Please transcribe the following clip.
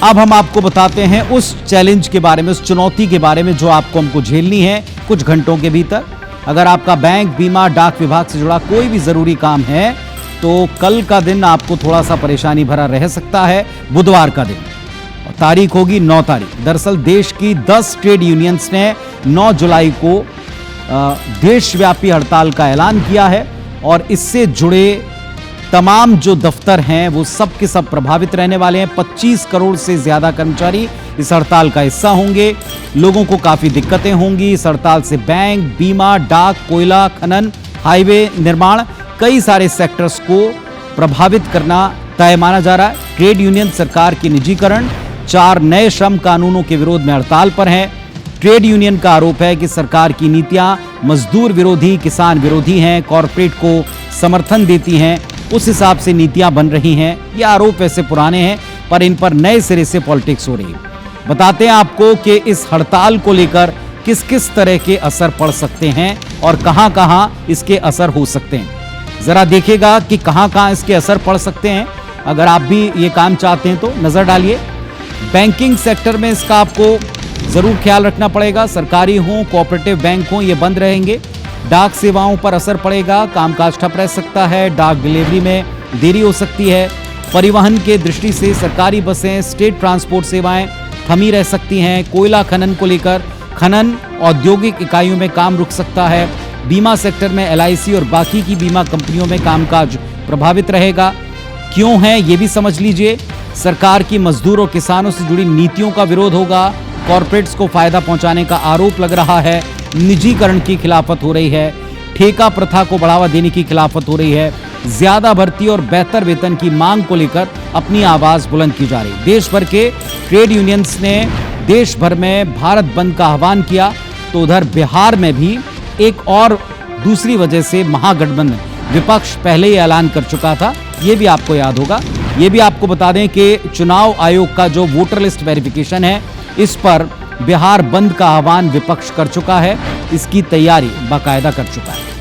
अब हम आपको बताते हैं उस चैलेंज के बारे में, उस चुनौती के बारे में जो आपको हमको झेलनी है कुछ घंटों के भीतर। अगर आपका बैंक, बीमा, डाक विभाग से जुड़ा कोई भी जरूरी काम है तो कल का दिन आपको थोड़ा सा परेशानी भरा रह सकता है। बुधवार का दिन, तारीख होगी 9 तारीख। दरअसल देश की 10 ट्रेड यूनियंस ने 9 जुलाई को देशव्यापी हड़ताल का ऐलान किया है और इससे जुड़े तमाम जो दफ्तर हैं वो सब के सब प्रभावित रहने वाले हैं। 25 करोड़ से ज्यादा कर्मचारी इस हड़ताल का हिस्सा होंगे। लोगों को काफी दिक्कतें होंगी। इस हड़ताल से बैंक, बीमा, डाक, कोयला खनन, हाईवे निर्माण, कई सारे सेक्टर्स को प्रभावित करना तय माना जा रहा है। ट्रेड यूनियन सरकार की निजीकरण, 4 नए श्रम कानूनों के विरोध में हड़ताल पर हैं। ट्रेड यूनियन का आरोप है कि सरकार की नीतियां मजदूर विरोधी, किसान विरोधी हैं, कॉरपोरेट को समर्थन देती हैं, उस हिसाब से नीतियां बन रही हैं। ये आरोप वैसे पुराने हैं पर इन पर नए सिरे से पॉलिटिक्स हो रही है। बताते हैं आपको कि इस हड़ताल को लेकर किस किस तरह के असर पड़ सकते हैं और कहां कहां इसके असर हो सकते हैं। जरा देखिएगा कि कहां कहां इसके असर पड़ सकते हैं। अगर आप भी ये काम चाहते हैं तो नजर डालिए। बैंकिंग सेक्टर में इसका आपको जरूर ख्याल रखना पड़ेगा। सरकारी हो, कोऑपरेटिव बैंक हो, ये बंद रहेंगे। डाक सेवाओं पर असर पड़ेगा, कामकाज ठप रह सकता है, डाक डिलीवरी में देरी हो सकती है। परिवहन के दृष्टि से सरकारी बसें, स्टेट ट्रांसपोर्ट सेवाएं थमी रह सकती हैं। कोयला खनन को लेकर खनन औद्योगिक इकाइयों में काम रुक सकता है। बीमा सेक्टर में LIC और बाकी की बीमा कंपनियों में कामकाज प्रभावित रहेगा। क्यों है ये भी समझ लीजिए। सरकार की मजदूर और किसानों से जुड़ी नीतियों का विरोध होगा। कॉरपोरेट्स को फायदा पहुंचाने का आरोप लग रहा है। निजीकरण की खिलाफत हो रही है। ठेका प्रथा को बढ़ावा देने की खिलाफत हो रही है। ज्यादा भर्ती और बेहतर वेतन की मांग को लेकर अपनी आवाज बुलंद की जा रही है। देश भर के ट्रेड यूनियंस ने देश भर में भारत बंद का आह्वान किया तो उधर बिहार में भी एक और दूसरी वजह से महागठबंधन विपक्ष पहले ही ऐलान कर चुका था। ये भी आपको याद होगा। ये भी आपको बता दें कि चुनाव आयोग का जो वोटर लिस्ट वेरिफिकेशन है, इस पर बिहार बंद का आह्वान विपक्ष कर चुका है। इसकी तैयारी बाकायदा कर चुका है।